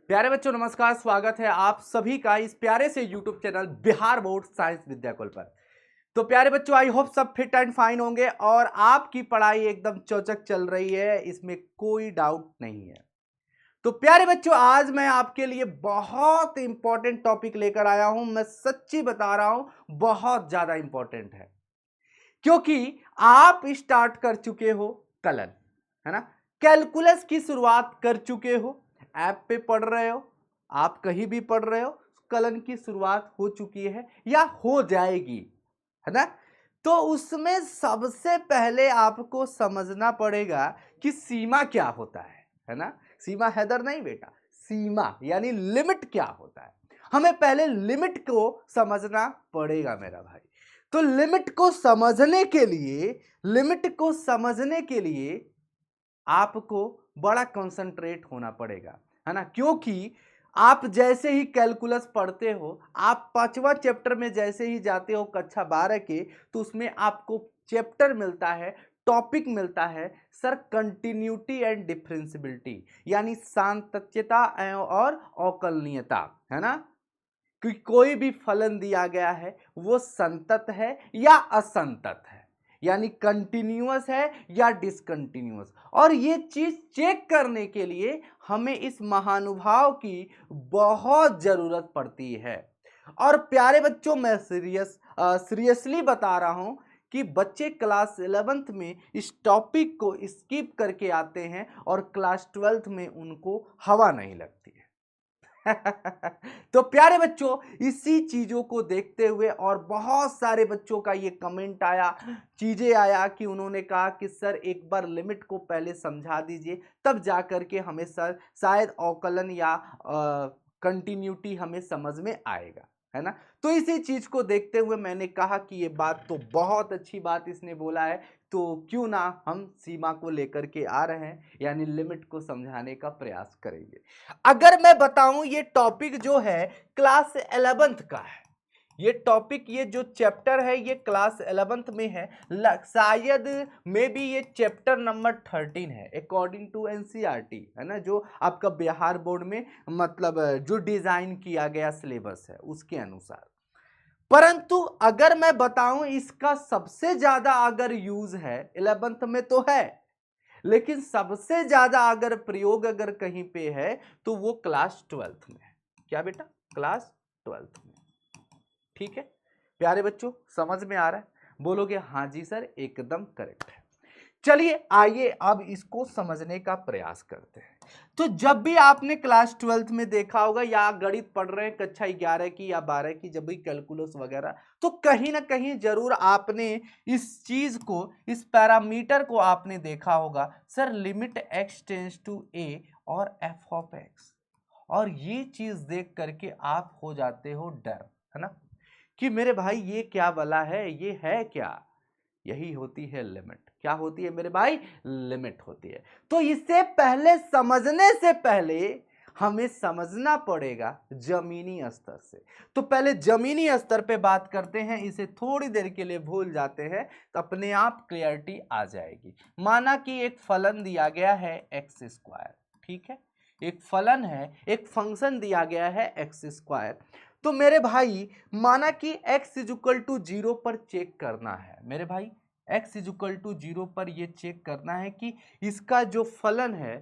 प्यारे बच्चों नमस्कार, स्वागत है आप सभी का इस प्यारे से YouTube channel Bihar board science Vidyakul पर। तो प्यारे बच्चों, आई होप सब फिट एंड फाइन होंगे और आपकी पढ़ाई एकदम चौचक चल रही है, इसमें कोई डाउट नहीं है। तो प्यारे बच्चों, आज मैं आपके लिए बहुत इंपॉर्टेंट टॉपिक लेकर आया हूं। मैं सच्ची बता रहा हूं, बहुत ज्यादा इंपॉर्टेंट है, क्योंकि आप स्टार्ट कर चुके हो कलन, है ना। कैलकुलस की शुरुआत कर चुके हो, ऐप पे पढ़ रहे हो, आप कहीं भी पढ़ रहे हो, कलन की शुरुआत हो चुकी है या हो जाएगी, है ना। तो उसमें सबसे पहले आपको समझना पड़ेगा कि सीमा क्या होता है ना। सीमा हैदर नहीं बेटा, सीमा यानी लिमिट क्या होता है। हमें पहले लिमिट को समझना पड़ेगा मेरा भाई। तो लिमिट को समझने के लिए आपको बड़ा कंसंट्रेट होना पड़ेगा, है ना। क्योंकि आप जैसे ही कैलकुलस पढ़ते हो, आप 5वां चैप्टर में जैसे ही जाते हो कक्षा 12 के, तो उसमें आपको चैप्टर मिलता है, टॉपिक मिलता है सर, कंटिन्यूटी एंड डिफरेंशियबिलिटी, यानी सातत्यता और अवकलनीयता, है ना। कि कोई भी फलन दिया गया है वो संतत है या असंतत है, यानी कंटिन्यूअस है या डिसकंटिन्यूअस। और ये चीज चेक करने के लिए हमें इस महानुभाव की बहुत जरूरत पड़ती है। और प्यारे बच्चों, मैं सीरियसली बता रहा हूं कि बच्चे क्लास 11th में इस टॉपिक को स्किप करके आते हैं और क्लास 12th में उनको हवा नहीं लगती है। तो प्यारे बच्चों, इसी चीजों को देखते हुए और बहुत सारे बच्चों का ये कमेंट आया, चीजें आया कि उन्होंने कहा कि सर एक बार लिमिट को पहले समझा दीजिए, तब जाकर के हमें सर शायद अवकलन या कंटिन्यूटी हमें समझ में आएगा, है ना। तो इसी चीज को देखते हुए मैंने कहा कि ये बात तो बहुत अच्छी बात इसने बोला है, तो क्यों ना हम सीमा को लेकर के आ रहे हैं, यानी लिमिट को समझाने का प्रयास करेंगे। अगर मैं बताऊं, ये टॉपिक जो है क्लास 11th का है। ये टॉपिक, ये जो चैप्टर है, ये क्लास 11th में है। शायद मे बी ये चैप्टर नंबर 13 है अकॉर्डिंग टू एनसीईआरटी, है ना, जो आपका बिहार बोर्ड में मतलब जो डिजाइन किया गया सिलेबस है उसके अनुसार। परंतु अगर मैं बताऊं, इसका सबसे ज्यादा अगर यूज है 11th में तो है, लेकिन सबसे ज्यादा अगर प्रयोग अगर कहीं पे है तो वो क्लास 12th में है। क्या बेटा? क्लास 12th में। ठीक है प्यारे बच्चों, समझ में आ रहा है? बोलोगे हाँ जी सर, एकदम करेक्ट है। चलिए आइए अब इसको समझने का प्रयास करते हैं। तो जब भी आपने क्लास 12th में देखा होगा या गणित पढ़ रहे हैं कक्षा 11 की या 12 की, जब भी कैलकुलस वगैरह, तो कहीं ना कहीं जरूर आपने इस चीज को, इस पैरामीटर को आपने देखा होगा sir, limit x tends to a और f ऑफ x। और ये चीज देख करके आप हो जाते हो डर, है ना, कि मेरे भाई ये क्या वाला है, ये है क्या। यही होती है लिमिट। क्या होती है मेरे भाई? लिमिट होती है। तो इससे पहले, समझने से पहले हमें समझना पड़ेगा जमीनी स्तर से। तो पहले जमीनी स्तर पे बात करते हैं, इसे थोड़ी देर के लिए भूल जाते हैं तो अपने आप क्लियरिटी आ जाएगी। माना कि एक फलन दिया गया है एक्स स्क्वायर, ठीक है, एक फलन है, एक फंक्शन दिया गया है एक्स स्क्वायर। तो मेरे भाई माना कि x इजुकल टू 0 पर चेक करना है, मेरे भाई x इजुकल टू 0 पर ये चेक करना है कि इसका जो फलन है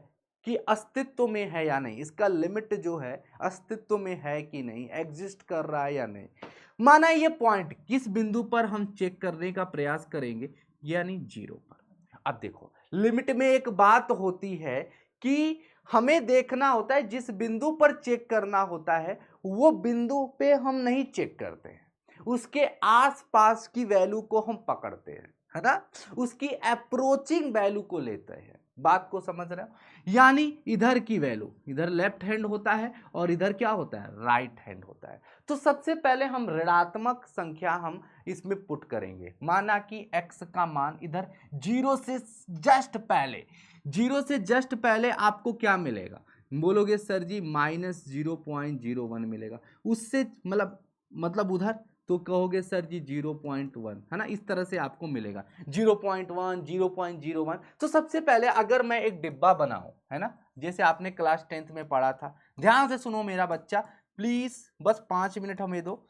कि अस्तित्व में है या नहीं, इसका लिमिट जो है अस्तित्व में है कि नहीं, एग्जिस्ट कर रहा है या नहीं। माना ये पॉइंट किस बिंदु पर हम चेक करने का प्रयास करेंगे, यानी 0 पर। अब देखो, लिमिट में एक बात होती है कि हमें देखना होता है, जिस बिंदु पर चेक करना होता है वो बिंदु पे हम नहीं चेक करते हैं, उसके आसपास की वैल्यू को हम पकड़ते हैं, है ना, उसकी अप्रोचिंग वैल्यू को लेते हैं। बात को समझ रहे हो? यानी इधर की वैल्यू, इधर लेफ्ट हैंड होता है और इधर क्या होता है, राइट हैंड होता है। तो सबसे पहले हम ऋणात्मक संख्या हम इसमें पुट करेंगे। माना कि x का मान इधर 0 से जस्ट पहले, 0 से जस्ट पहले आपको क्या मिलेगा? बोलोगे सर जी -0.01 मिलेगा। उससे मतलब उधर तो कहोगे सर जी 0.1, है ना, इस तरह से आपको मिलेगा 0.1, 0.01। तो सबसे पहले अगर मैं एक डिब्बा बनाऊं, है ना, जैसे आपने क्लास 10th में पढ़ा था, ध्यान से सुनो मेरा बच्चा प्लीज, बस 5 मिनट हमें दो।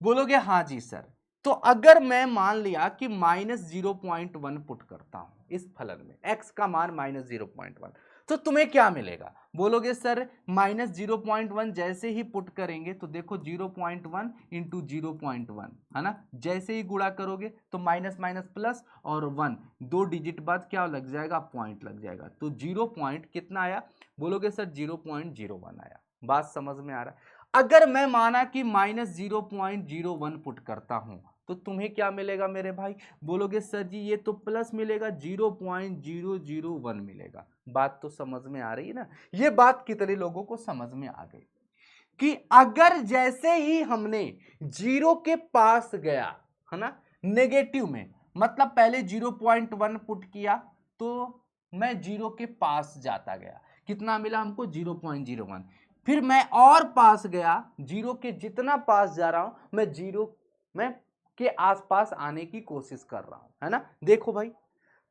बोलोगे हाँ जी सर। तो अगर मैं मान लिया कि -0.1 पुट करता हूं इस फलन में, x का मान -0.1, तो तुम्हें क्या मिलेगा? बोलोगे सर -0.1 जैसे ही पुट करेंगे तो देखो 0.1 इंटू 0.1, है ना, जैसे ही गुणा करोगे तो माइनस माइनस प्लस और 1, 2 डिजिट बाद क्या लग जाएगा? पॉइंट लग जाएगा। तो 0 पॉइंट कितना आया? बोलोगे सर 0.01 आया। बात समझ में आ रहा है? अगर मैं माना कि -0.01 पुट करता हूं तो तुम्हें क्या मिलेगा मेरे भाई? बोलोगे सर जी ये तो प्लस मिलेगा, 0.001 मिलेगा। बात तो समझ में आ रही है ना? ये बात कितने लोगों को समझ में आ गई कि अगर जैसे ही हमने जीरो के पास गया, है ना, नेगेटिव में, मतलब पहले 0.1 पुट किया तो मैं जीरो के पास जाता गया, कितना मिला हमको? 0.01। फिर मैं और पास गया, जीरो के जितना पास जा रहा हूं मैं जीरो में के आसपास आने की कोशिश कर रहा हूं, है ना। देखो भाई,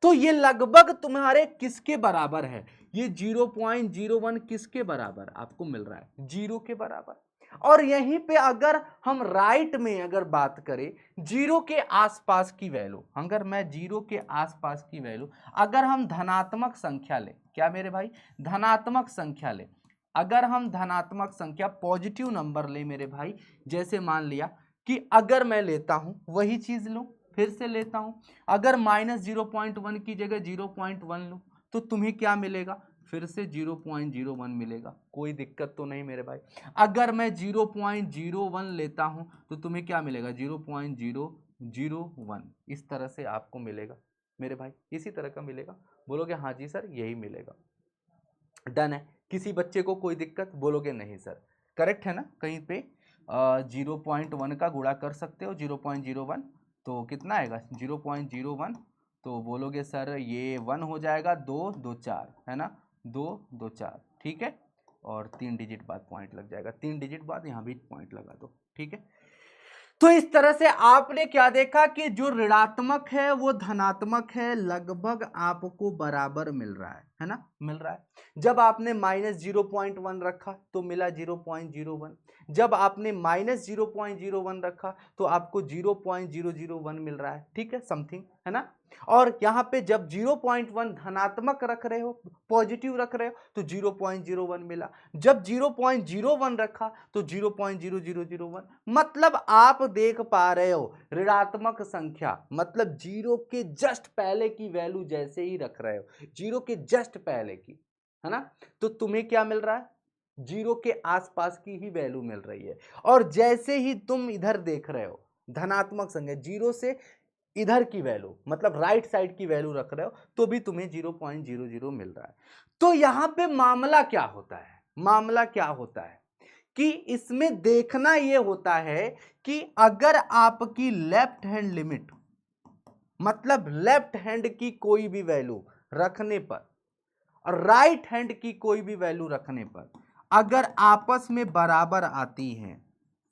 तो ये लगभग तुम्हारे किसके बराबर है? ये 0.01 किसके बराबर आपको मिल रहा है? जीरो के बराबर। और यहीं पे अगर हम राइट में अगर बात करें जीरो के आसपास की वैल्यू, अगर मैं जीरो के आसपास की वैल्यू, अगर हम धनात्मक संख्या ले, क्या मेरे भाई? धनात्मक संख्या ले, अगर हम धनात्मक संख्या पॉजिटिव नंबर ले मेरे भाई, जैसे मान लिया कि अगर मैं लेता हूं, वही चीज लूं, फिर से लेता हूं, अगर -0.1 की जगह 0.1 लूं तो तुम्हें क्या मिलेगा? फिर से 0.01 मिलेगा। कोई दिक्कत तो नहीं मेरे भाई। अगर मैं 0.01 लेता हूं तो तुम्हें क्या मिलेगा? 0.001। इस तरह से आपको मिलेगा मेरे भाई, इसी तरह का मिलेगा। बोलोगे हाँ जी सर यही मिलेगा। डन है? किसी बच्चे को कोई दिक्कत? बोलोगे नहीं सर, करेक्ट है ना। कहीं पे 0.1 का गुणा कर सकते हो 0.01, तो कितना आएगा? 0.01। तो बोलोगे सर ये 1 हो जाएगा, 2 2 4, है ना, 2 2 4, ठीक है। और 3 डिजिट बाद पॉइंट लग जाएगा, 3 डिजिट बाद यहाँ भी पॉइंट लगा दो, ठीक है। तो इस तरह से आपने क्या देखा कि जो ऋणात्मक है वो धनात्मक है, लगभग आपको बराबर मिल रहा है ना, मिल रहा है। जब आपने -0.1 रखा तो मिला 0.01, जब आपने -0.01 रखा तो आपको 0.001 मिल रहा है, ठीक है, समथिंग, है ना। और यहाँ पे जब 0.1 धनात्मक रख रहे हो, पॉजिटिव रख रहे हो, तो 0.01 मिला। जब 0.01 रखा तो 0.0001। मतलब आप देख पा रहे हो ऋणात्मक संख्या, मतलब जीरो के जस्ट पहले की वैल्यू जैसे ही रख रहे हो, जीरो के जस्ट पहले की, है ना, तो तुम्हें क्या मिल रहा है? जीरो के आसपास की ही वैल्यू मिल रही है। और जैसे ही तुम इधर देख रहे हो धनात्मक संख्या, जीरो से इधर की वैल्यू, मतलब राइट साइड की वैल्यू रख रहे हो, तो भी तुम्हें 0.00 मिल रहा है। तो यहां पे मामला क्या होता है? मामला क्या होता है कि इसमें देखना यह होता है कि अगर आपकी लेफ्ट हैंड लिमिट, मतलब लेफ्ट हैंड की कोई भी वैल्यू रखने पर और राइट हैंड की कोई भी वैल्यू रखने पर अगर आपस में बराबर आती हैं,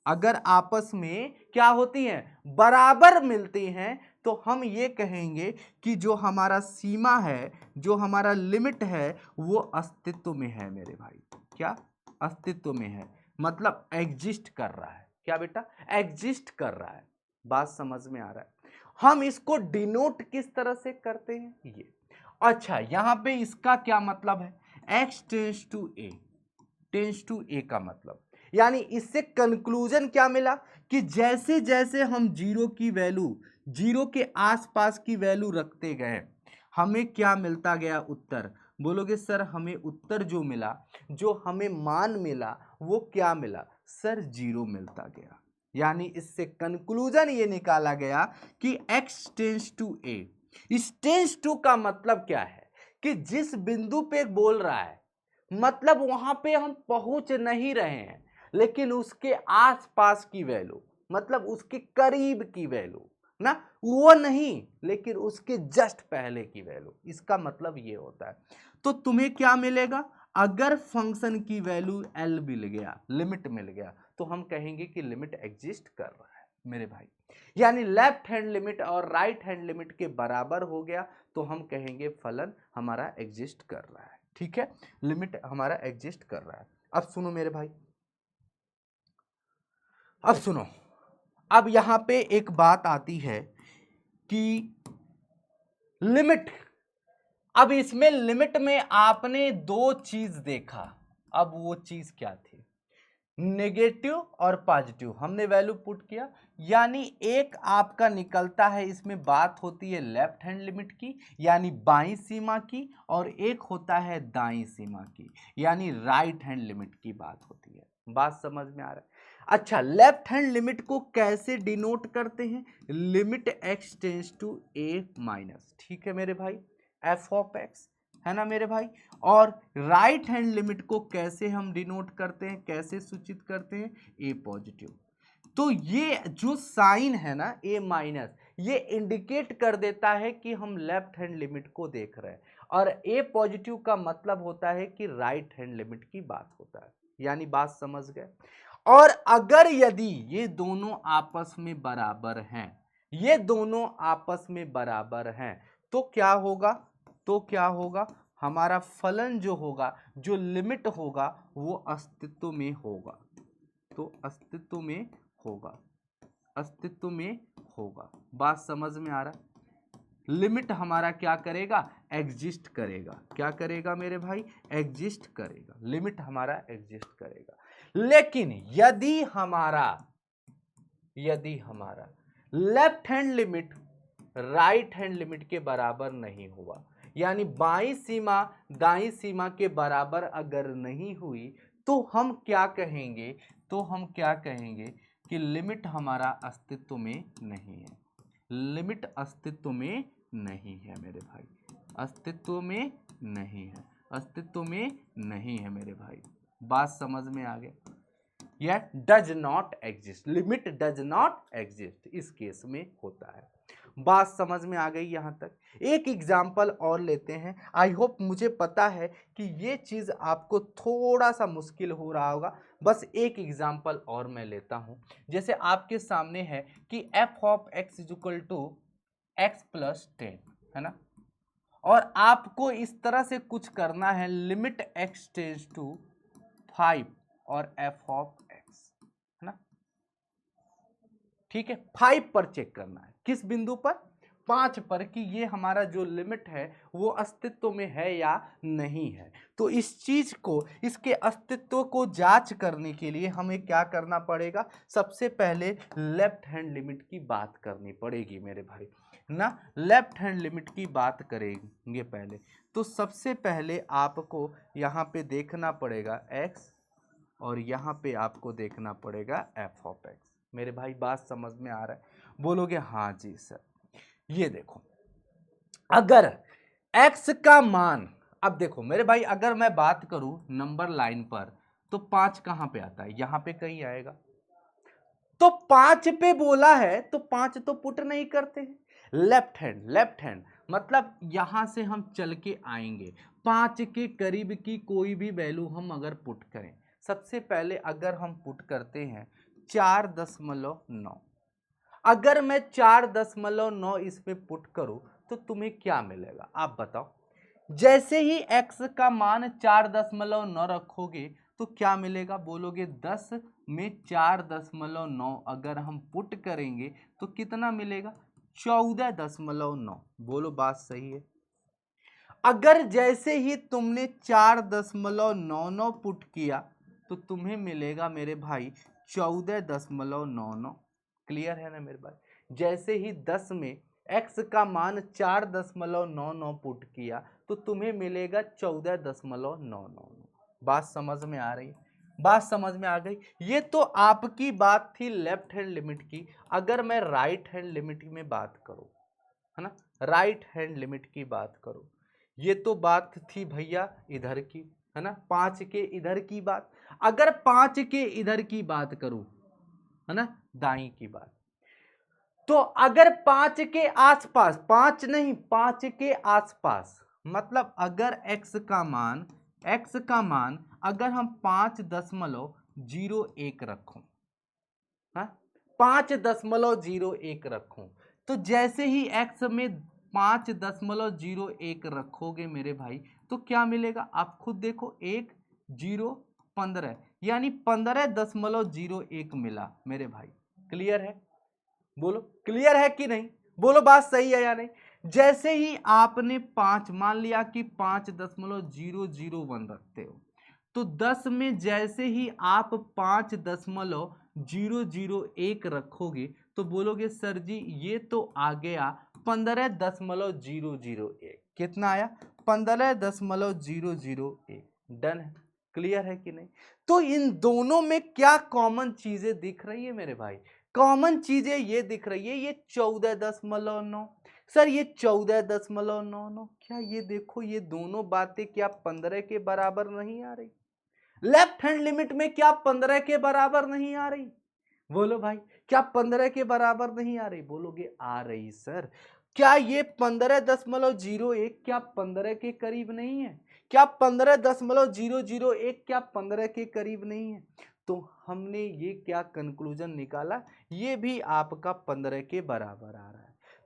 अगर आपस में क्या होती हैं? बराबर मिलती हैं, तो हम ये कहेंगे कि जो हमारा सीमा है, जो हमारा लिमिट है, वो अस्तित्व में है मेरे भाई। क्या? अस्तित्व में है, मतलब एग्जिस्ट कर रहा है। क्या बेटा? एग्जिस्ट कर रहा है। बात समझ में आ रहा है? हम इसको डिनोट किस तरह से करते हैं? ये अच्छा, यहां पे इसका क्या मतलब है? x tends to a, tends to a का मतलब, यानी इससे कंक्लूजन क्या मिला कि जैसे जैसे हम जीरो की वैल्यू, जीरो के आसपास की वैल्यू रखते गए, हमें क्या मिलता गया? उत्तर। बोलोगे सर हमें उत्तर जो मिला, जो हमें मान मिला, वो क्या मिला? सर जीरो मिलता गया। यानी इससे कंक्लूजन ये निकाला गया कि x टेंस टू ए, इस टेंस टू का मतलब क्या है कि जिस बिंदु पे बोल रहा है, मतलब वहां पे हम पहुंच नहीं रहे हैं, लेकिन उसके आसपास की वैल्यू, मतलब उसके करीब की वैल्यू ना, वो नहीं, लेकिन उसके जस्ट पहले की वैल्यू, इसका मतलब ये होता है। तो तुम्हें क्या मिलेगा? अगर फंक्शन की वैल्यू एल मिल गया, लिमिट मिल गया, तो हम कहेंगे कि लिमिट एग्जिस्ट कर रहा है। मेरे भाई, यानी लेफ्ट हैंड लिमिट और राइट हैंड लिमिट के बराबर हो गया तो हम कहेंगे फलन हमारा एग्जिस्ट कर रहा है। ठीक है, लिमिट हमारा एग्जिस्ट कर रहा है। अब सुनो मेरे भाई, अब सुनो, अब यहां पे एक बात आती है कि लिमिट, अब इसमें लिमिट में आपने दो चीज देखा, अब वो चीज क्या थी, नेगेटिव और पॉजिटिव, हमने वैल्यू पुट किया, यानी एक आपका निकलता है, इसमें बात होती है लेफ्ट हैंड लिमिट की यानी बाईं सीमा की, और एक होता है दाईं सीमा की यानी राइट हैंड लिमिट की बात होती है। बात समझ में आ रहा है? अच्छा, लेफ्ट हैंड लिमिट को कैसे डिनोट करते हैं, limit x tends to a minus, ठीक है मेरे भाई, एफ ऑफ एक्स, है ना मेरे भाई। और राइट हैंड लिमिट को कैसे हम डिनोट करते हैं, कैसे सूचित करते हैं, ए पॉजिटिव। तो ये जो साइन है ना ए माइनस, ये इंडिकेट कर देता है कि हम लेफ्ट हैंड लिमिट को देख रहे हैं, और ए पॉजिटिव का मतलब होता है कि राइट हैंड लिमिट की बात होता है, यानी बात समझ गए। और अगर यदि ये दोनों आपस में बराबर हैं, ये दोनों आपस में बराबर हैं, तो क्या होगा, तो क्या होगा, हमारा फलन जो होगा, जो लिमिट होगा, वो अस्तित्व में होगा, तो अस्तित्व में होगा, अस्तित्व में होगा। बात समझ में आ रहा है? लिमिट हमारा क्या करेगा, एग्जिस्ट करेगा, क्या करेगा मेरे भाई, एग्जिस्ट करेगा, लिमिट हमारा एग्जिस्ट करेगा। लेकिन यदि हमारा left hand limit right hand limit के बराबर नहीं हुआ, यानी बाईं सीमा दाईं सीमा के बराबर अगर नहीं हुई, तो हम क्या कहेंगे, तो हम क्या कहेंगे कि लिमिट हमारा अस्तित्व में नहीं है, लिमिट अस्तित्व में नहीं है मेरे भाई, अस्तित्व में नहीं है, अस्तित्व में नहीं है मेरे भाई। बात समझ में आ गया? यह does not exist, limit does not exist इस केस में होता है। बात समझ में आ गई यहां तक? एक एग्जाम्पल और लेते हैं। आई होप, मुझे पता है कि ये चीज आपको थोड़ा सा मुश्किल हो रहा होगा, बस एक एग्जाम्पल और मैं लेता हूं। जैसे आपके सामने है कि f of x is equal to x plus 10, है ना, और आपको इस तरह से कुछ करना है, लिमिट एक्स टेंड्स टू 5 और एफ ऑफ एक्स, है ना, ठीक है, 5 पर चेक करना है, किस बिंदु पर, 5 पर, कि ये हमारा जो लिमिट है वो अस्तित्व में है या नहीं है। तो इस चीज को, इसके अस्तित्व को जांच करने के लिए हमें क्या करना पड़ेगा, सबसे पहले लेफ्ट हैंड लिमिट की बात करनी पड़ेगी मेरे भाई ना, लेफ्ट हैंड लिमिट की बात करेंगे पहले। तो सबसे पहले आपको यहाँ पे देखना पड़ेगा x, और यहाँ पे आपको देखना पड़ेगा एफ ऑफ एक्स। मेरे भाई बात समझ में आ रहा है? बोलोगे हाँ जी सर। ये देखो, अगर x का मान, अब देखो मेरे भाई, अगर मैं बात करूं नंबर लाइन पर, तो 5 कहां पे आता है, यहां पे कहीं आएगा, तो 5 पे बोला है तो 5 तो पुट नहीं करते हैं, लेफ्ट हैंड, लेफ्ट हैंड मतलब यहां से हम चल के आएंगे, 5 के करीब की कोई भी वैल्यू हम अगर पुट करें, सबसे पहले अगर हम पुट करते हैं 4.9, अगर मैं 4.9 इसमें पुट करूं तो तुम्हें क्या मिलेगा, आप बताओ। जैसे ही x का मान 4.9 रखोगे तो क्या मिलेगा, बोलोगे 10 में 4.9 अगर हम पुट करेंगे तो कितना मिलेगा, 14.9। बोलो बात सही है? अगर जैसे ही तुमने 4.99 पुट किया तो तुम्हें मिलेगा मेरे भाई 14.99। क्लियर है ना मेरे भाई? जैसे ही 10 में x का मान 4.99 पुट किया तो तुम्हें मिलेगा 14.99। बात समझ में आ रही है? बात समझ में आ गई? ये तो आपकी बात थी लेफ्ट हैंड लिमिट की। अगर मैं राइट हैंड लिमिट में बात करूं, है ना, राइट हैंड लिमिट की बात करूं, ये तो बात थी भैया इधर की, है ना, 5 के इधर की बात। अगर 5 के इधर की बात करूं, है ना, दाई की बात, तो अगर 5 के आसपास, 5 नहीं 5 के आसपास, मतलब अगर x का मान अगर हम 5.01 रखो, हाँ 5.01 रखूं, तो जैसे ही x में 5.01 रखोगे मेरे भाई तो क्या मिलेगा आप खुद देखो, 1 0 15 यानी 15.01 मिला मेरे भाई। क्लियर है? बोलो क्लियर है कि नहीं? बोलो बात सही है या नहीं? जैसे ही आपने 5 मान लिया कि 5.001 रखते हो, तो 10 में जैसे ही आप 5.001 रखोगे तो बोलोगे सर जी ये तो आ गया 15.001। कितना आया? 15.001। डन है? क्लियर है कि नहीं? तो इन दोनों में क्या कॉमन चीजें दिख रही है मेरे भाई? कॉमन चीजें ये दिख रही है, ये 14.9। सर ये 14.99, क्या ये देखो ये दोनों बातें क्या 15 के बराबर नहीं आ रही? लेफ्ट हैंड लिमिट में क्या 15 के बराबर नहीं आ रही? बोलो भाई, क्या 15 के बराबर नहीं आ रही? बोलोगे आ रही सर। क्या ये 15.001 क्या 15 के करीब नहीं है? क्या 15.001 क्या 15 के करीब नहीं है? तो हमने ये क्या कंक्लूजन निकाला, ये भी आपका 15 के बराबर आ रहा है।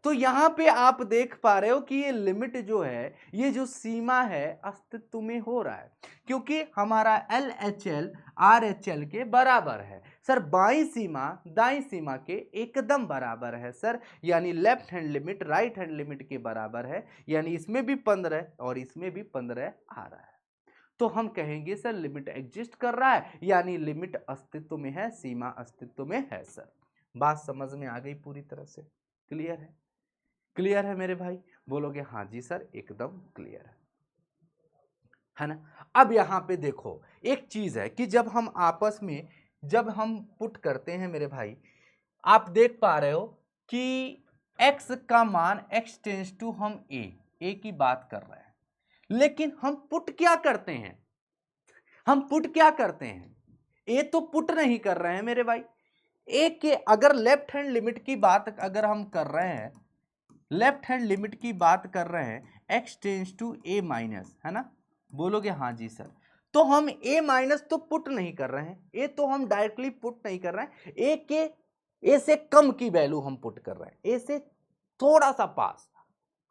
तो यहां पे आप देख पा रहे हो कि ये लिमिट जो है, ये जो सीमा है अस्तित्व में हो रहा है, क्योंकि हमारा LHL RHL के बराबर है। सर बाईं सीमा दाईं सीमा के एकदम बराबर है सर, यानी left hand limit right hand limit के बराबर है, यानी इसमें भी 15 और इसमें भी 15 आ रहा है। तो हम कहेंगे सर लिमिट एग्जिस्ट कर रहा है, यानी लिमिट अस्तित्व में है, सीमा अस्तित्व में है सर। बात समझ में आ गई पूरी तरह से? क्लियर है? क्लियर है मेरे भाई? बोलोगे हाँ जी सर एकदम क्लियर है ना? अब यहां पे देखो एक चीज है कि जब हम आपस में जब हम पुट करते हैं मेरे भाई, आप देख पा रहे हो कि x का मान x टेंस टू हम a की बात कर रहे हैं, लेकिन हम पुट क्या करते हैं? हम पुट क्या करते हैं? ए तो पुट नहीं कर रहे हैं मेरे भाई। ए के अगर लेफ्ट हैंड लिमिट की बात अगर हम कर रहे हैं, लेफ्ट हैंड लिमिट की बात कर रहे हैं, x tends to a minus, है ना? बोलोगे हाँ जी सर। तो हम a माइनस तो पुट नहीं कर रहे हैं, a तो हम डायरेक्टली पुट नहीं कर रहे हैं, a से कम की वैल्यू हम पुट कर रहे हैं, a से थोड़ा सा पास,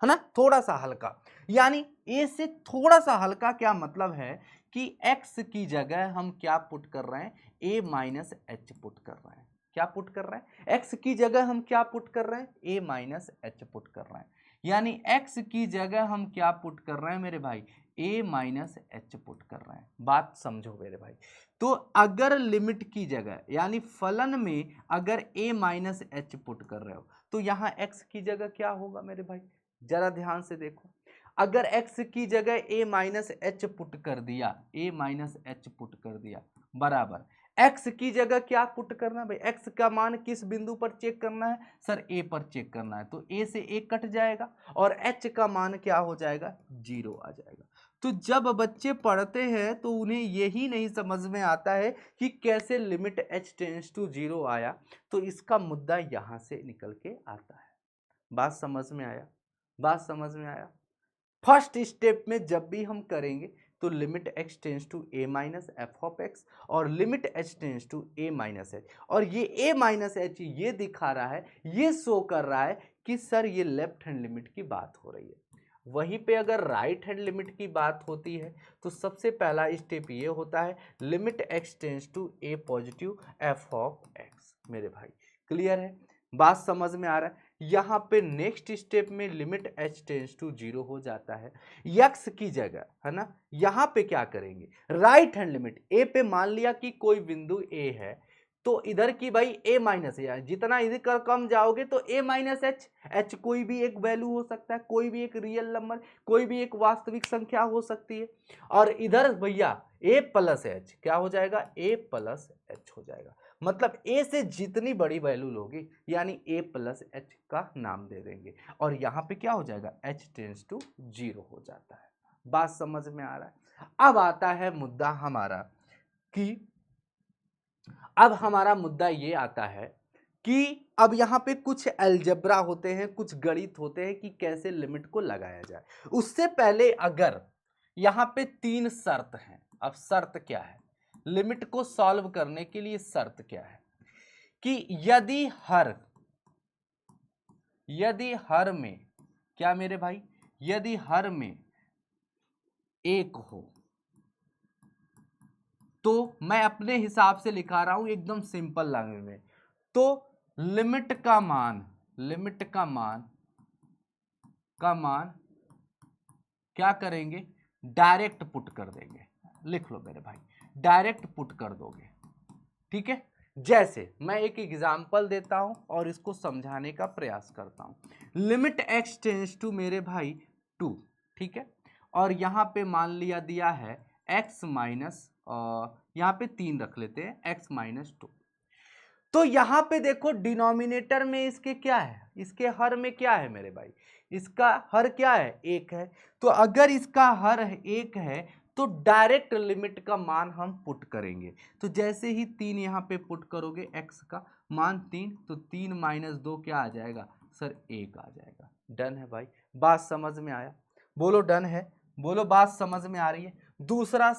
है ना? थोड़ा सा हल्का, यानी a से थोड़ा सा हल्का क्या मतलब है कि x की जगह हम क्या पुट कर रहे हैं? a माइनस एच पुट कर रहे हैं। क्या पुट कर रहे हैं? x की जगह हम क्या पुट कर रहे हैं? a माइनस एच पुट कर रहे हैं, यानी x की जगह हम क्या पुट कर रहे हैं मेरे भाई? a माइनस एच पुट कर रहे हैं। बात समझो मेरे भाई। तो अगर लिमिट की जगह यानी फलन में अगर a माइनस एच पुट कर रहे हो तो यहाँ x की जगह क्या होगा मेरे भाई? जरा ध्यान से देखो, अगर x की जगह a माइनस एच पुट कर दिया, a माइनस एच पुट कर दिया बराबर x की जगह क्या पुट करना है भाई? x का मान किस बिंदु पर चेक करना है सर? a पर चेक करना है, तो a से a कट जाएगा और h का मान क्या हो जाएगा? 0 आ जाएगा। तो जब बच्चे पढ़ते हैं तो उन्हें यही नहीं समझ में आता है कि कैसे लिमिट h टेंस टू 0 आया, तो इसका मुद्दा यहां से निकल के आता है। बात समझ में आया? बात समझ में आया? फर्स्ट स्टेप में जब भी हम करेंगे तो limit x tends to a minus f of x और limit h tends to a minus h, और ये a माइनस एच ये दिखा रहा है, ये शो कर रहा है कि सर ये लेफ्ट हैंड लिमिट की बात हो रही है। वहीं पे अगर राइट हैंड लिमिट की बात होती है तो सबसे पहला स्टेप ये होता है limit x tends to a positive f of x. मेरे भाई क्लियर है? बात समझ में आ रहा है? यहाँ पे नेक्स्ट स्टेप में लिमिट h टेंस टू 0 हो जाता है, x की जगह, है ना? यहाँ पे क्या करेंगे? राइट हैंड लिमिट a पे मान लिया कि कोई बिंदु a है, तो इधर की भाई a माइनस है, जितना इधर कम जाओगे तो a माइनस एच, एच कोई भी एक वैल्यू हो सकता है, कोई भी एक रियल नंबर, कोई भी एक वास्तविक संख्या हो सकती है, और इधर भैया a प्लस एच क्या हो जाएगा? a प्लस एच हो जाएगा। मतलब a से जितनी बड़ी वैल्यू लोगे यानी a प्लस एच का नाम दे देंगे, और यहाँ पे क्या हो जाएगा? h टेंस टू 0 हो जाता है। बात समझ में आ रहा है? अब आता है मुद्दा हमारा कि अब हमारा मुद्दा ये आता है कि अब यहाँ पे कुछ अलजेब्रा होते हैं, कुछ गणित होते हैं कि कैसे लिमिट को लगाया जाए। उससे पहले अगर यहाँ पे 3 शर्त हैं, अब शर्त क्या है? लिमिट को सॉल्व करने के लिए शर्त क्या है? कि यदि हर में क्या मेरे भाई, यदि हर में एक हो, तो मैं अपने हिसाब से लिखा रहा हूं एकदम सिंपल लैंग्वेज में, तो लिमिट का मान क्या करेंगे, डायरेक्ट पुट कर देंगे। लिख लो मेरे भाई, डायरेक्ट पुट कर दोगे, ठीक है। जैसे मैं एक एग्जांपल देता हूं और इसको समझाने का प्रयास करता हूं। लिमिट x टेंस टू मेरे भाई 2, ठीक है, और यहां पे मान लिया दिया है x माइनस, यहां पे 3 रख लेते हैं, x माइनस 2। तो यहां पे देखो डिनोमिनेटर में इसके क्या है, इसके हर में क्या है मेरे भाई, इसका हर क्या है, 1 है। तो अगर इसका हर 1 है तो डायरेक्ट लिमिट का मान हम पुट करेंगे। तो जैसे ही 3 यहाँ पे पुट करोगे, x का मान 3, तो 3 माइनस 2 क्या आ जाएगा सर, 1 आ जाएगा। डन है भाई, बात समझ में आया, बोलो डन है, बोलो बात समझ में आ रही है। दूसरा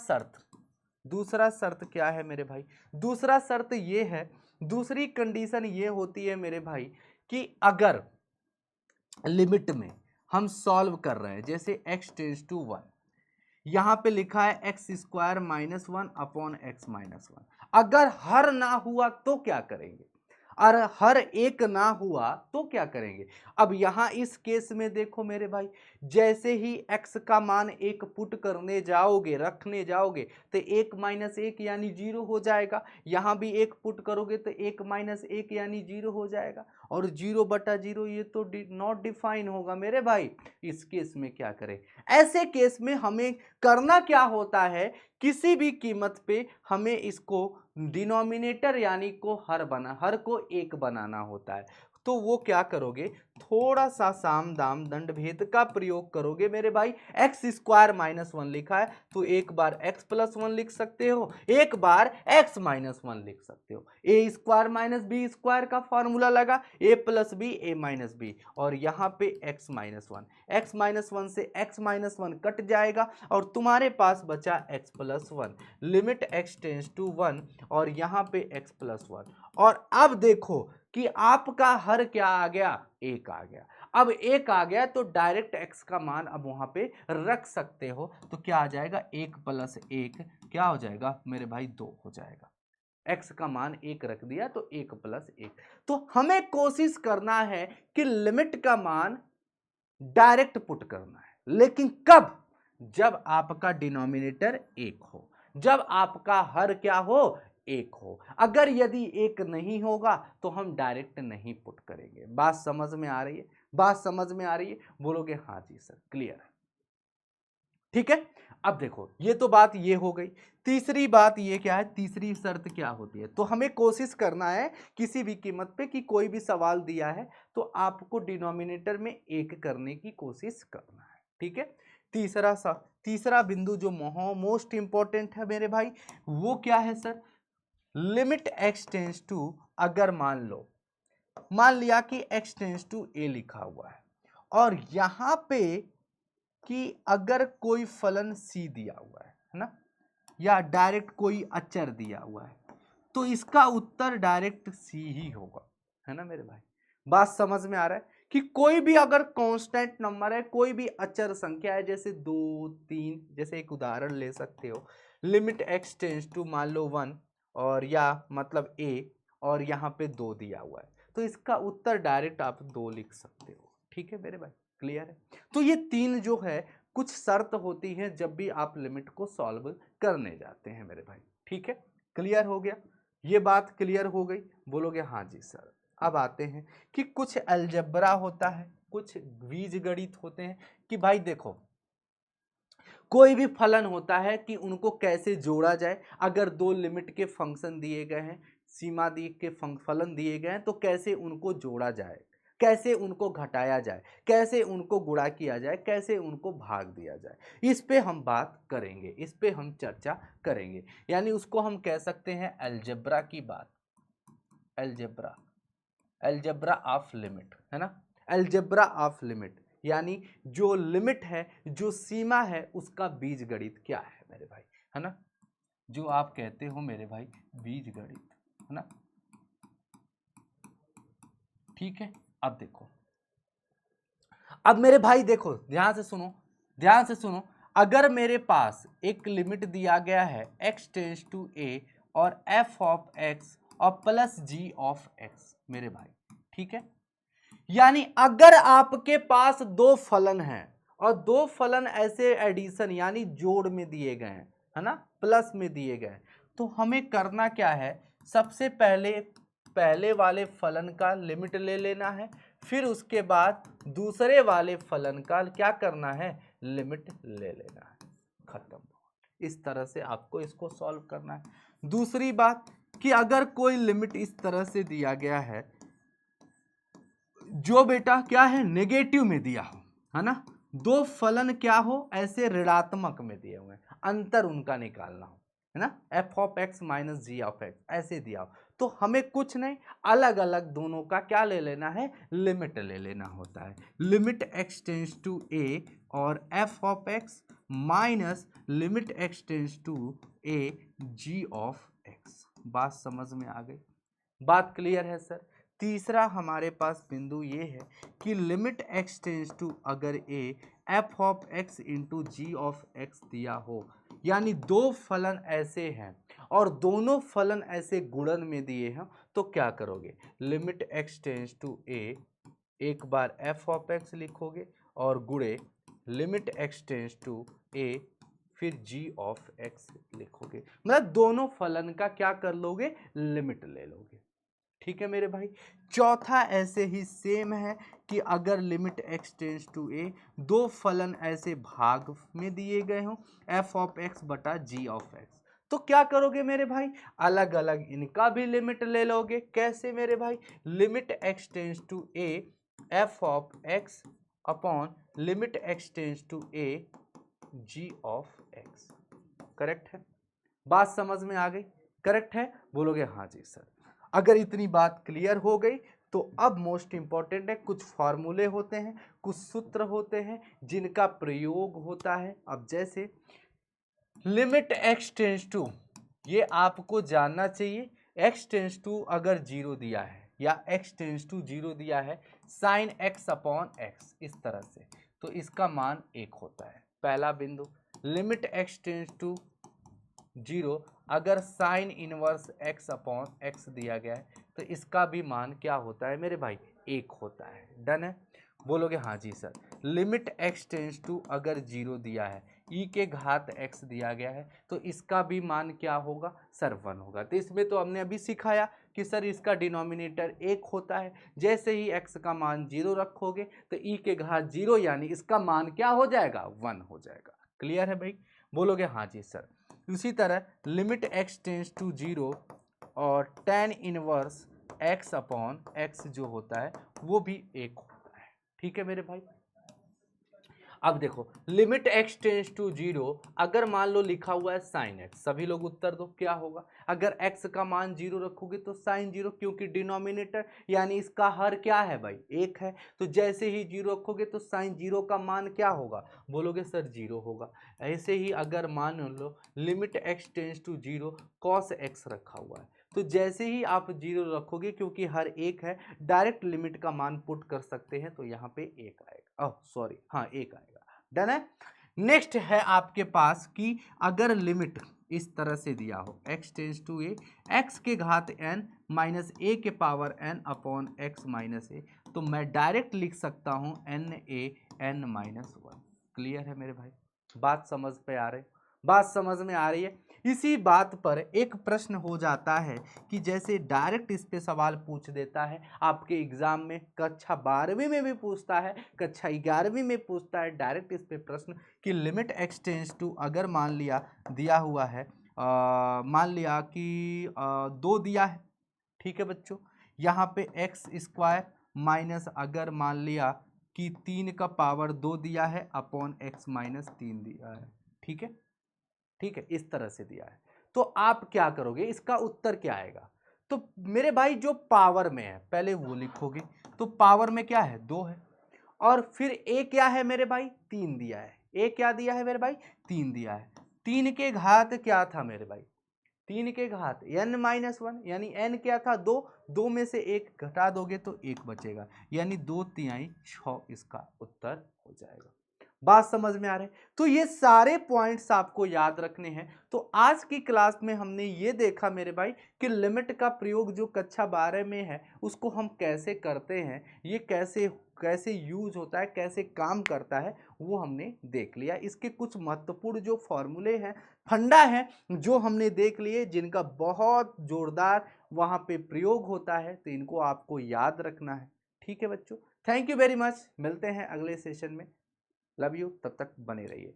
शर्त क्या है मेरे भाई, दूसरा शर्त ये है, दूसरी कंडीशन ये होती है मेरे भाई कि अगर लिमिट में हम सॉल्व कर रहे हैं, जैसे x टेंस टू 1, यहां पे लिखा है x square minus 1 upon x minus 1, अगर हर ना हुआ तो क्या करेंगे, और हर एक ना हुआ तो क्या करेंगे। अब यहां इस केस में देखो मेरे भाई, जैसे ही x का मान 1 पुट करने जाओगे, रखने जाओगे, तो 1 माइनस 1 यानी 0 हो जाएगा। यहां भी 1 पुट करोगे तो 1 माइनस 1 यानी 0 हो जाएगा, और 0 बटा 0 ये तो नॉट डिफाइन होगा मेरे भाई। इस केस में क्या करें, ऐसे केस में हमें करना क्या होता है, किसी भी कीमत पे हमें इसको डिनोमिनेटर यानी को हर को 1 बनाना होता है। तो वो क्या करोगे, थोड़ा सा साम दाम दंड भेद का प्रयोग करोगे मेरे भाई। एक्स स्क्वायर माइनस 1 लिखा है तो एक बार x प्लस 1 लिख सकते हो, एक बार x माइनस 1 लिख सकते हो। ए स्क्वायर माइनस बी स्क्वायर का फॉर्मूला लगा, ए प्लस बी ए माइनस बी, और यहाँ पे x माइनस 1, x माइनस 1 से x माइनस 1 कट जाएगा और तुम्हारे पास बचा x plus 1। Limit x tends to 1 और यहाँ पे x प्लस 1। और अब देखो कि आपका हर क्या आ गया, 1 आ गया। अब 1 आ गया तो डायरेक्ट x का मान अब वहां पे रख सकते हो, तो क्या आ जाएगा, 1 प्लस 1 क्या हो जाएगा मेरे भाई, 2 हो जाएगा। x का मान 1 रख दिया तो 1 प्लस 1। तो हमें कोशिश करना है कि लिमिट का मान डायरेक्ट पुट करना है, लेकिन कब, जब आपका डिनोमिनेटर 1 हो, जब आपका हर क्या हो, 1 हो। अगर यदि 1 नहीं होगा तो हम डायरेक्ट नहीं पुट करेंगे। बात समझ में आ रही है, बात समझ में आ रही है, बोलोगे हाँ जी सर, क्लियर है, ठीक है। अब देखो ये तो बात ये हो गई। तीसरी बात ये क्या है, तीसरी शर्त क्या होती है, तो हमें कोशिश करना है किसी भी कीमत पे कि कोई भी सवाल दिया है तो आपको डिनोमिनेटर में 1 करने की कोशिश करना है, ठीक है। तीसरा बिंदु जो मोस्ट इंपॉर्टेंट है मेरे भाई, वो क्या है sir, limit x tends to, अगर मान लिया कि x टेंस टू a लिखा हुआ है और यहां पे कि अगर कोई फलन c दिया हुआ है ना, या डायरेक्ट कोई अचर दिया हुआ है, तो इसका उत्तर डायरेक्ट c ही होगा, है ना मेरे भाई। बात समझ में आ रहा है कि कोई भी अगर कांस्टेंट नंबर है, कोई भी अचर संख्या है, जैसे 2 3, जैसे एक उदाहरण ले सकते हो, लिमिट x टेंस टू मान लो 1 और या मतलब a, और यहाँ पे 2 दिया हुआ है, तो इसका उत्तर डायरेक्ट आप 2 लिख सकते हो, ठीक है मेरे भाई, क्लियर है। तो ये 3 जो है कुछ शर्त होती है जब भी आप लिमिट को सॉल्व करने जाते हैं मेरे भाई, ठीक है, क्लियर हो गया, ये बात क्लियर हो गई, बोलोगे हाँ जी सर। अब आते हैं कि कुछ अलजबरा होता है, कुछ बीजगणित होते हैं कि भाई देखो कोई भी फलन होता है कि उनको कैसे जोड़ा जाए। अगर 2 लिमिट के फंक्शन दिए गए हैं, सीमा दी के फलन दिए गए हैं, तो कैसे उनको जोड़ा जाए, कैसे उनको घटाया जाए, कैसे उनको गुणा किया जाए, कैसे उनको भाग दिया जाए, इस पे हम बात करेंगे, इस पे हम चर्चा करेंगे। यानी उसको हम कह सकते हैं अलजेब्रा की बात, अलजेब्रा, अलजेब्रा ऑफ लिमिट, है ना, अलजेब्रा ऑफ लिमिट, यानी जो लिमिट है, जो सीमा है, उसका बीजगणित क्या है मेरे भाई, है ना, जो आप कहते हो मेरे भाई बीजगणित, है ना। ठीक है। अब देखो, अब मेरे भाई देखो, ध्यान से सुनो, ध्यान से सुनो। अगर मेरे पास एक लिमिट दिया गया है x टेंस टू a और f ऑफ x और प्लस g ऑफ x मेरे भाई, ठीक है। यानी अगर आपके पास दो फलन हैं और दो फलन ऐसे एडिशन यानी जोड़ में दिए गए हैं, है ना, प्लस में दिए गए हैं, तो हमें करना क्या है, सबसे पहले पहले वाले फलन का लिमिट ले लेना है, फिर उसके बाद दूसरे वाले फलन का क्या करना है, लिमिट ले लेना है, खत्म। इस तरह से आपको इसको सॉल्व करना है। दूसरी बात कि अगर कोई लिमिट इस तरह से दिया गया है जो बेटा क्या है, नेगेटिव में दिया हो, है ना, दो फलन क्या हो, ऐसे ऋणात्मक में दिए हुए हैं, अंतर उनका निकालना हो, है ना, f of x minus g of x ऐसे दिया हो, तो हमें कुछ नहीं, अलग अलग दोनों का क्या ले लेना है, लिमिट ले लेना होता है। Limit x tends to a और f of x minus limit x tends to a g of x. बात समझ में आ गई, बात क्लियर है सर। तीसरा हमारे पास बिंदु ये है कि लिमिट एक्स टेंस टू अगर a f of x into g of x दिया हो, यानी दो फलन ऐसे हैं और दोनों फलन ऐसे गुणन में दिए हैं, तो क्या करोगे, लिमिट एक्स टेंस टू ए, एक बार एफ ऑफ एक्स लिखोगे और गुणे लिमिट एक्स टेंस टू ए फिर जी ऑफ एक्स लिखोगे, मतलब दोनों फलन का क्या कर लोगे, लिमिट ले लोगे, ठीक है मेरे भाई। चौथा ऐसे ही सेम है कि अगर लिमिट एक्स टेंस टू ए, दो फलन ऐसे भाग में दिए गए हों एफ ऑफ एक्स बटा जी ऑफ एक्स, तो क्या करोगे मेरे भाई, अलग अलग इनका भी लिमिट ले लोगे। कैसे मेरे भाई, limit x tends to a f of x upon limit x tends to a g of x, correct है, बात समझ में आ गई, करेक्ट है, बोलोगे हाँ जी सर। अगर इतनी बात क्लियर हो गई तो अब मोस्ट इंपॉर्टेंट है, कुछ फॉर्मूले होते हैं, कुछ सूत्र होते हैं जिनका प्रयोग होता है। अब जैसे लिमिट एक्स टेंस टू, ये आपको जानना चाहिए, एक्स टेंस टू अगर जीरो दिया है या एक्स टेंस टू जीरो दिया है साइन एक्स अपॉन एक्स इस तरह से, तो इसका मान एक होता है, पहला बिंदु। Limit x tends to zero अगर sine inverse x upon x दिया गया है तो इसका भी मान क्या होता है मेरे भाई, एक होता है। डन है, बोलोगे हाँ जी sir. Limit x tends to अगर जीरो दिया है, ई के घात एक्स दिया गया है, तो इसका भी मान क्या होगा सर, वन होगा। तो इसमें तो हमने अभी सिखाया कि सर इसका डिनोमिनेटर एक होता है, जैसे ही एक्स का मान जीरो रखोगे तो ई के घात जीरो यानी इसका मान क्या हो जाएगा, वन हो जाएगा। क्लियर है भाई, बोलोगे हाँ जी सर। उसी तरह limit x tends to zero और tan inverse x upon x जो होता है वो भी एक होता है, ठीक है मेरे भाई। अब देखो limit x tends to zero अगर मान लो लिखा हुआ है साइन एक्स, सभी लोग उत्तर दो क्या होगा, अगर एक्स का मान जीरो रखोगे तो साइन जीरो, क्योंकि डिनोमिनेटर यानी इसका हर क्या है भाई, एक है, तो जैसे ही जीरो रखोगे तो साइन जीरो का मान क्या होगा, बोलोगे सर जीरो होगा। ऐसे ही अगर मान लो limit x tends to zero cos x रखा हुआ है, तो जैसे ही आप जीरो रखोगे क्योंकि हर एक है, डायरेक्ट लिमिट का मान पुट कर सकते हैं, तो यहाँ पे एक आएगा, ओह सॉरी हाँ एक आएगा। डन है। नेक्स्ट है आपके पास कि अगर लिमिट इस तरह से दिया हो x tends to a, x के घात n माइनस ए के power n upon x minus a, तो मैं डायरेक्ट लिख सकता हूं n a n minus one. Clear है मेरे भाई, बात समझ पे आ रही, बात समझ में आ रही है। इसी बात पर एक प्रश्न हो जाता है कि जैसे डायरेक्ट इस पे सवाल पूछ देता है आपके एग्जाम में, कक्षा 12वीं में भी पूछता है, कक्षा 11वीं में पूछता है डायरेक्ट इस पे प्रश्न कि लिमिट एक्स टेंस टू अगर मान लिया दिया हुआ है, मान लिया कि दो दिया है, ठीक है बच्चों, यहाँ पे एक्स स्क्वायर माइनस अगर मान लिया कि 3 का पावर 2 दिया है अपॉन एक्स माइनस 3 दिया है, ठीक है, ठीक है, इस तरह से दिया है, तो आप क्या करोगे, इसका उत्तर क्या आएगा, तो मेरे भाई जो पावर में है पहले वो लिखोगे, तो पावर में क्या है, 2 है, और फिर ए क्या है मेरे भाई, 3 दिया है, ए क्या दिया है मेरे भाई, 3 दिया है, 3 के घात क्या था मेरे भाई, 3 के घात n-1 यानी n क्या था 2, 2 में से 1 घटा दोगे तो 1 बचेगा, यानी 2/3 6 इसका उत्तर हो जाएगा। बात समझ में आ रही है? तो ये सारे पॉइंट्स आपको याद रखने हैं। तो आज की क्लास में हमने ये देखा मेरे भाई कि लिमिट का प्रयोग जो कक्षा 12 में है उसको हम कैसे करते हैं, ये कैसे कैसे यूज होता है, कैसे काम करता है, वो हमने देख लिया। इसके कुछ महत्वपूर्ण जो फॉर्मूले हैं, फंडा है, जो हमने देख लिए, जिनका बहुत जोरदार वहाँ पे प्रयोग होता है, तो इनको आपको याद रखना है। ठीक है बच्चों, थैंक यू वेरी मच, मिलते हैं अगले सेशन में। लव यू, तब तक बने रहिए।